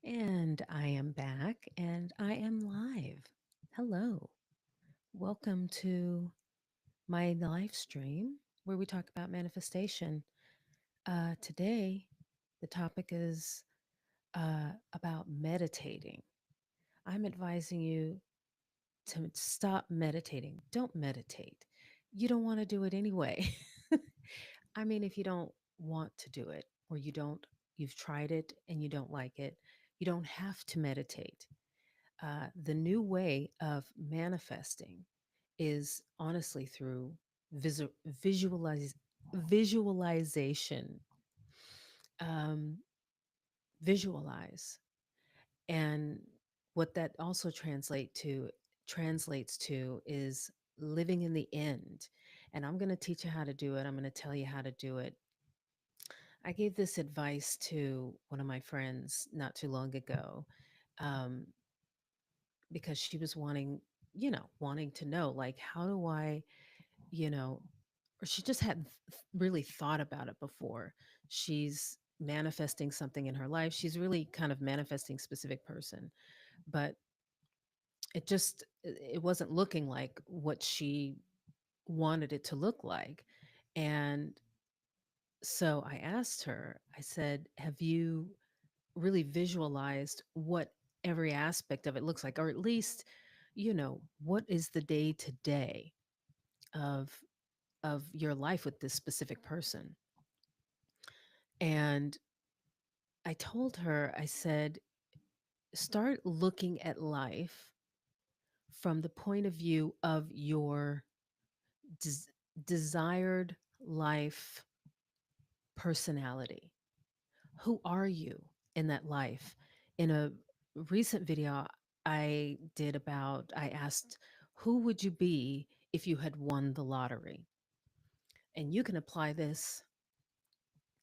And I am back and I am live. Hello. Welcome to my live stream where we talk about manifestation. Today, the topic is about meditating. I'm advising you to stop meditating. Don't meditate. You don't want to do it anyway. I mean, if you don't want to do it or you've tried it and you don't like it, you don't have to meditate. The new way of manifesting is honestly through visu- visualize, visualization. Um, Visualize, and what that also translates to is living in the end. And I'm going to teach you how to do it. I'm going to tell you how to do it. I gave this advice to one of my friends not too long ago. Um, because she was wanting to know, like, how do I, you know, or she just hadn't really thought about it before. She's manifesting something in her life. She's really kind of manifesting specific person, but it wasn't looking like what she wanted it to look like. And so I asked her, I said, have you really visualized what every aspect of it looks like, or at least, what is the day to day of your life with this specific person? And I told her, I said, start looking at life from the point of view of your des- desired life personality. Who are you in that life? In a recent video I asked, who would you be if you had won the lottery? And you can apply this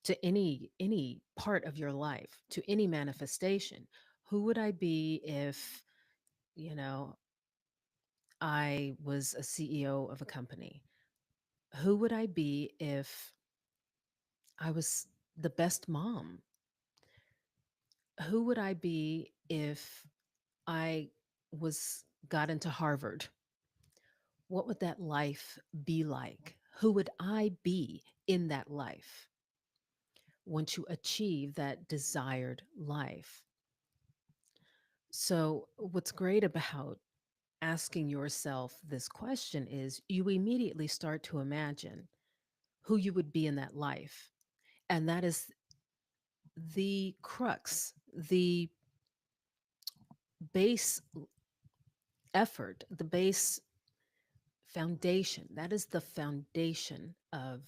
to any part of your life, to any manifestation. Who would I be if, you know, I was a CEO of a company? Who would I be if I was the best mom? Who would I be if I was got into Harvard? What would that life be like? Who would I be in that life once you achieve that desired life? So, what's great about asking yourself this question is you immediately start to imagine who you would be in that life. And that is the crux, the base effort, the base foundation. That is the foundation of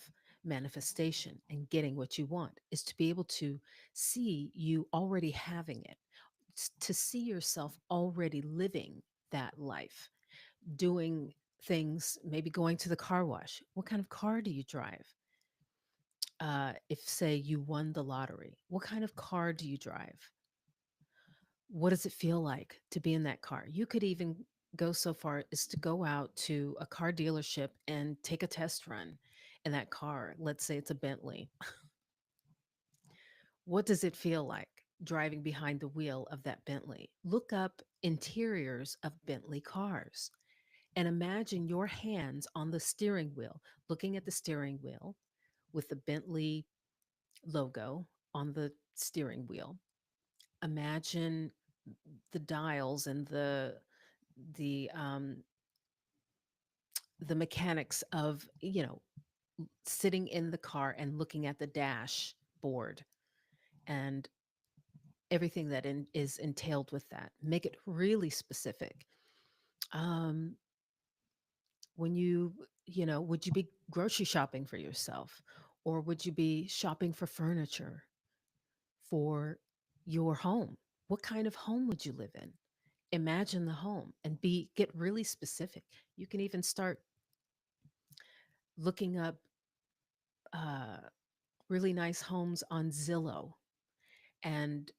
manifestation and getting what you want, is to be able to see you already having it, to see yourself already living that life, doing things, maybe going to the car wash. What kind of car do you drive? If, say, you won the lottery, what kind of car do you drive? What does it feel like to be in that car? You could even go so far as to go out to a car dealership and take a test run in that car. Let's say it's a Bentley. What does it feel like driving behind the wheel of that Bentley? Look up interiors of Bentley cars and imagine your hands on the steering wheel, looking at the steering wheel with the Bentley logo on the steering wheel. Imagine the dials and the um the mechanics of, sitting in the car and looking at the dashboard and everything that is entailed with that. Make it really specific. um when would you be grocery shopping for yourself, or would you be shopping for furniture for your home? What kind of home would you live in? Imagine the home and be get really specific. You can even start looking up uh, really nice homes on Zillow and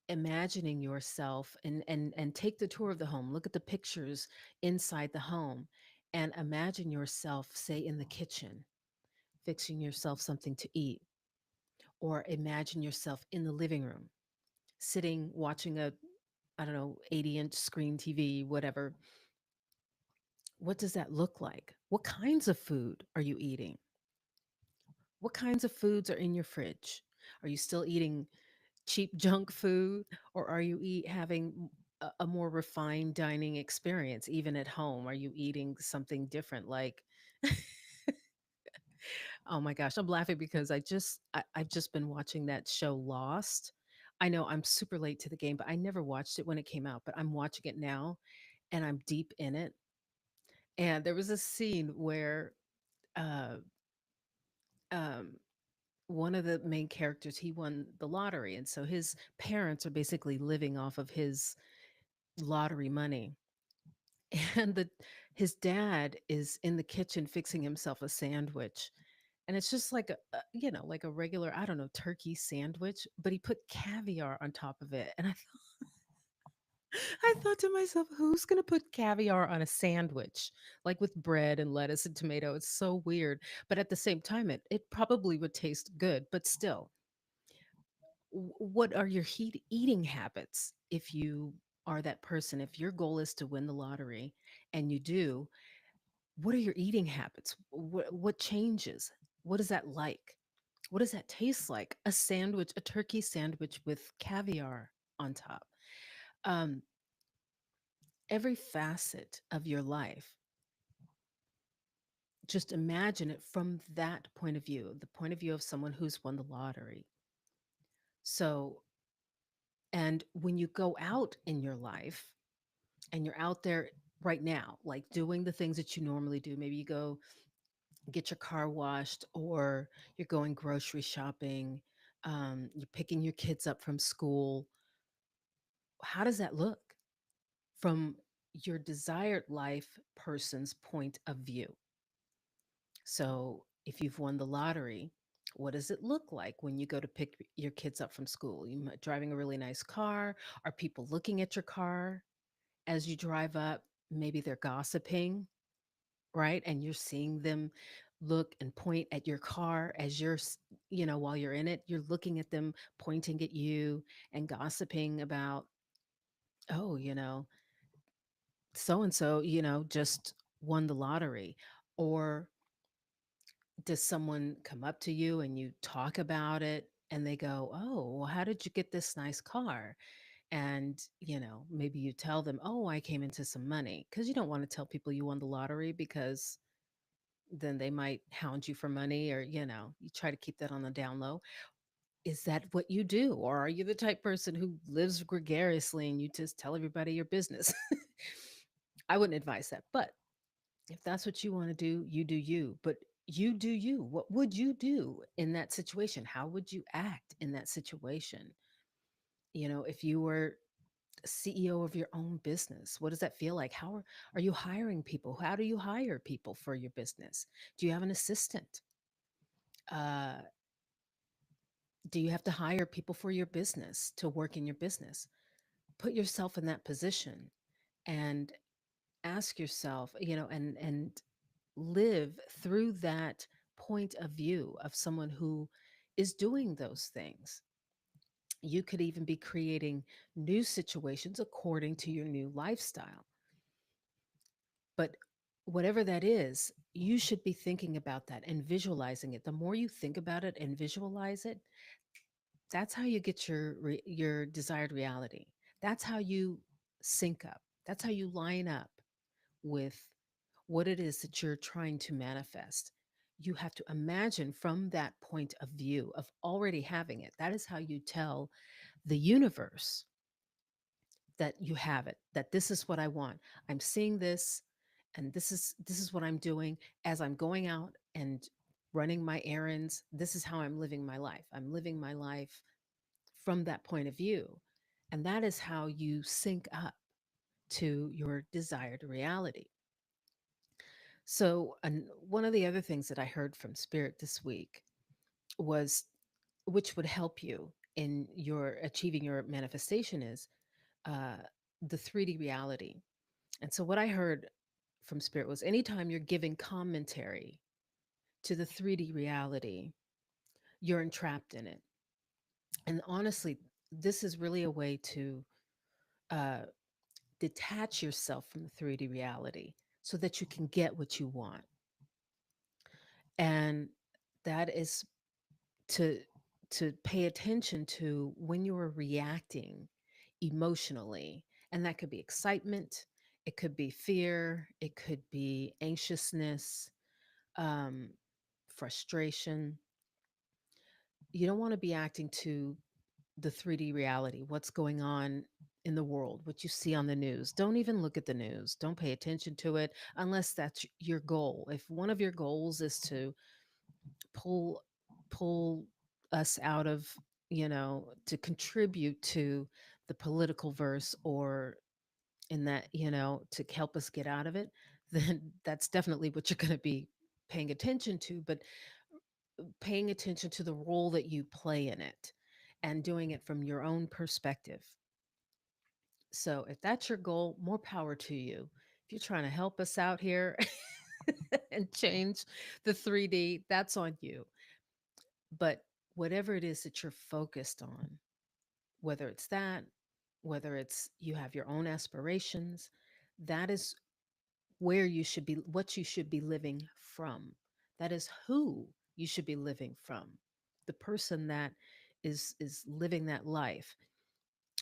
imagining yourself, and take the tour of the home. Look at the pictures inside the home and imagine yourself, say, in the kitchen, fixing yourself something to eat, or imagine yourself in the living room sitting watching a, I don't know, 80-inch screen TV, whatever, what does that look like? What kinds of food are you eating? What kinds of foods are in your fridge? Are you still eating cheap junk food, or are you having a more refined dining experience even at home? Are you eating something different like oh my gosh, I'm laughing because I've just been watching that show Lost. I know I'm super late to the game, but I never watched it when it came out, but I'm watching it now and I'm deep in it. And there was a scene where uh um one of the main characters, he won the lottery, and so his parents are basically living off of his lottery money. And his dad is in the kitchen fixing himself a sandwich, and it's just like like a regular, I don't know, turkey sandwich, but he put caviar on top of it. And I thought to myself, who's going to put caviar on a sandwich, like with bread and lettuce and tomato? It's so weird. But at the same time, it probably would taste good. But still, what are your eating habits if you are that person? If your goal is to win the lottery and you do, what are your eating habits? What changes? What is that like? What does that taste like? A sandwich, a turkey sandwich with caviar on top. Um, every facet of your life, just imagine it from that point of view, the point of view of someone who's won the lottery. So, and when you go out in your life and you're out there right now, like doing the things that you normally do, maybe you go get your car washed, or you're going grocery shopping, you're picking your kids up from school. How does that look from your desired life person's point of view? So, if you've won the lottery, what does it look like when you go to pick your kids up from school? You driving a really nice car? Are people looking at your car as you drive up? Maybe they're gossiping, right? And you're seeing them look and point at your car as while you're in it, you're looking at them pointing at you and gossiping about, oh, so and so, just won the lottery. Or does someone come up to you and you talk about it and they go, oh, well, how did you get this nice car? And, maybe you tell them, oh, I came into some money, because you don't want to tell people you won the lottery, because then they might hound you for money, or, you try to keep that on the down low. Is that what you do? Or are you the type person who lives gregariously and you just tell everybody your business? I wouldn't advise that. But if that's what you want to do, you do you. But you do you. What would you do in that situation? How would you act in that situation? If you were CEO of your own business, what does that feel like? How are you hiring people? How do you hire people for your business? Do you have an assistant? Uh, do you have to hire people for your business to work in your business? Put yourself in that position and ask yourself, and live through that point of view of someone who is doing those things. You could even be creating new situations according to your new lifestyle. But whatever that is, you should be thinking about that and visualizing it. The more you think about it and visualize it, that's how you get your desired reality. That's how you sync up. That's how you line up with what it is that you're trying to manifest. You have to imagine from that point of view of already having it. That is how you tell the universe that you have it, that this is what I want. I'm seeing this, and this is what I'm doing as I'm going out and running my errands. This is how I'm living my life. I'm living my life from that point of view. And that is how you sync up to your desired reality. So, one of the other things that I heard from Spirit this week was, which would help you in your achieving your manifestation, is uh, the 3D reality. And so, what I heard from Spirit was, anytime you're giving commentary to the 3D reality, you're entrapped in it. And honestly, this is really a way to uh, detach yourself from the 3D reality so that you can get what you want. And that is to pay attention to when you are reacting emotionally. And that could be excitement, it could be fear, it could be anxiousness, um, frustration. You don't want to be acting to the 3D reality, what's going on in the world, what you see on the news. Don't even look at the news. Don't pay attention to it unless that's your goal. If one of your goals is to pull pull us out of, to contribute to the political verse, or in that, to help us get out of it, then that's definitely what you're going to be paying attention to. But paying attention to the role that you play in it and doing it from your own perspective. So if that's your goal, more power to you. If you're trying to help us out here and change the 3D, that's on you. But whatever it is that you're focused on, whether it's that, whether it's you have your own aspirations, that is where you should be, what you should be living from. That is who you should be living from. The person that is living that life.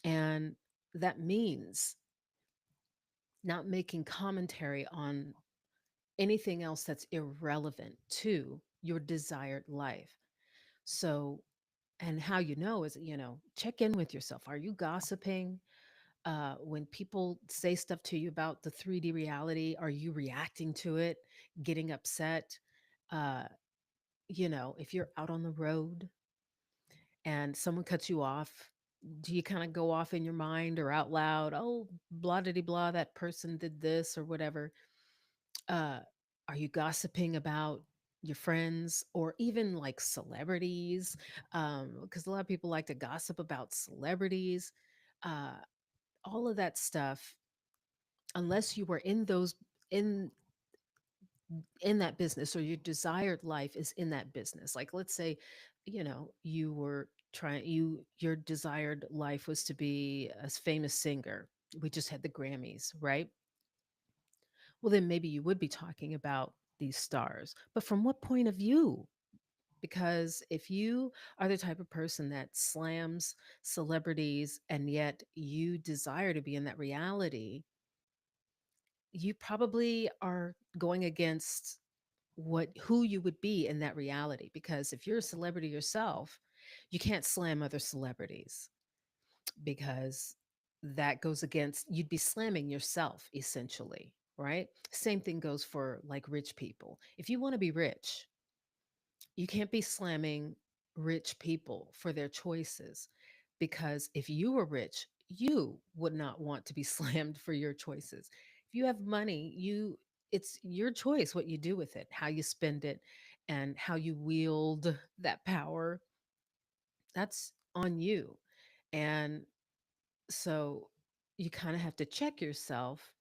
And that means not making commentary on anything else that's irrelevant to your desired life. So, and how you know is, check in with yourself. Are you gossiping? When people say stuff to you about the 3D reality, are you reacting to it, getting upset? Uh, if you're out on the road and someone cuts you off, do you kind of go off in your mind or out loud? Oh, blah, diddy, blah, that person did this or whatever. Uh, are you gossiping about your friends or even like celebrities? Because a lot of people like to gossip about celebrities. Uh, all of that stuff, unless you were in those in in that business, or your desired life is in that business. Like, let's say, you were trying you your desired life was to be a famous singer. We just had the Grammys, right? Well, then maybe you would be talking about these stars, but from what point of view? Because if you are the type of person that slams celebrities and yet you desire to be in that reality, you probably are going against what who you would be in that reality. Because if you're a celebrity yourself, you can't slam other celebrities, because that goes against, you'd be slamming yourself essentially, right? Same thing goes for like rich people. If you want to be rich, you can't be slamming rich people for their choices, because if you were rich, you would not want to be slammed for your choices. If you have money, it's your choice what you do with it, how you spend it, and how you wield that power. That's on you. And so you kind of have to check yourself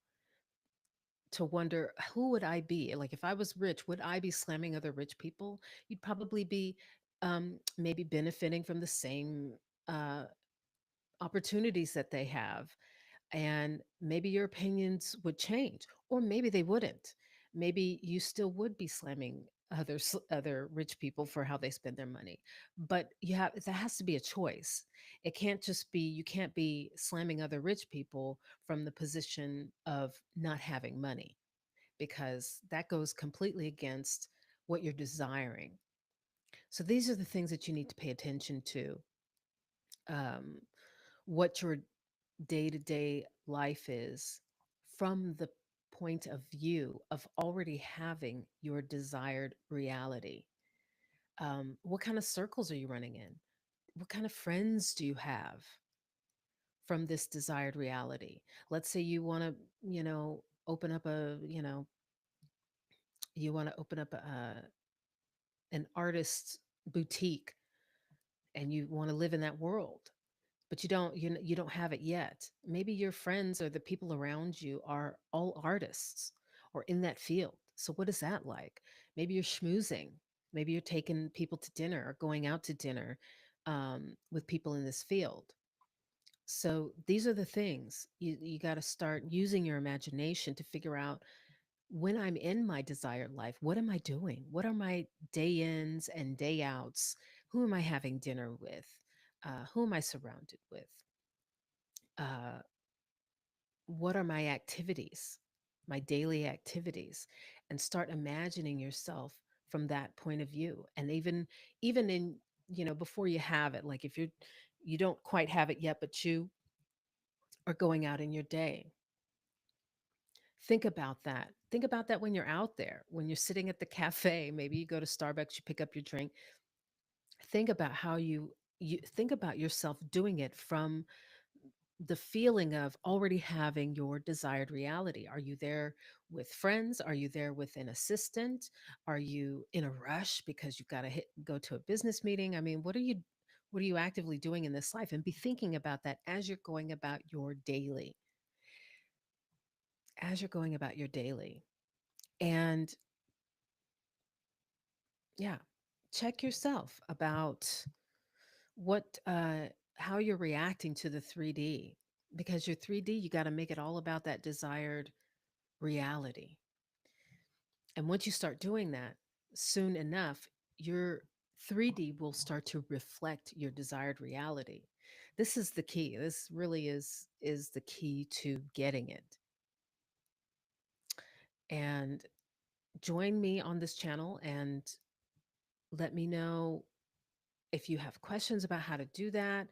to wonder, who would I be? Like, if I was rich, would I be slamming other rich people? You'd probably be maybe benefiting from the same uh, opportunities that they have. And maybe your opinions would change, or maybe they wouldn't. Maybe you still would be slamming other rich people for how they spend their money. But there has to be a choice. It can't just be, you can't be slamming other rich people from the position of not having money, because that goes completely against what you're desiring. So these are the things that you need to pay attention to. Um, what your day to day life is from the point of view of already having your desired reality. What kind of circles are you running in? What kind of friends do you have from this desired reality? Let's say you want to, open up you want to open up an artist's boutique, and you want to live in that world, but you don't have it yet. Maybe your friends or the people around you are all artists or in that field. So what is that like? Maybe you're schmoozing. Maybe you're taking people to dinner or going out to dinner with people in this field. So these are the things you got to start using your imagination to figure out when I'm in my desired life, what am I doing? What are my day ins and day outs? Who am I having dinner with? Who am I surrounded with? Uh, what are my activities, my daily activities? And start imagining yourself from that point of view. And even in, before you have it, like if you don't quite have it yet, but you are going out in your day. Think about that. Think about that when you're out there, when you're sitting at the cafe, maybe you go to Starbucks, you pick up your drink. Think about how you think about yourself doing it from the feeling of already having your desired reality. Are you there with friends? Are you there with an assistant? Are you in a rush because you've got to go to a business meeting? I mean, what are you actively doing in this life? And be thinking about that as you're going about your daily. And yeah, check yourself about what how you're reacting to the 3D, because your 3D, you got to make it all about that desired reality. And once you start doing that, soon enough your 3D will start to reflect your desired reality. This is the key. This really is the key to getting it. And join me on this channel and let me know if you have questions about how to do that.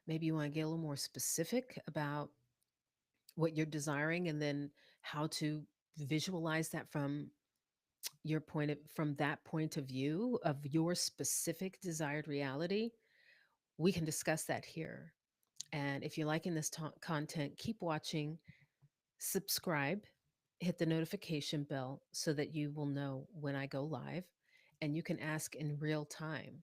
Maybe you want to get a little more specific about what you're desiring, and then how to visualize that from that point of view of your specific desired reality. We can discuss that here. And if you're liking this content, keep watching, subscribe, hit the notification bell so that you will know when I go live, and you can ask in real time.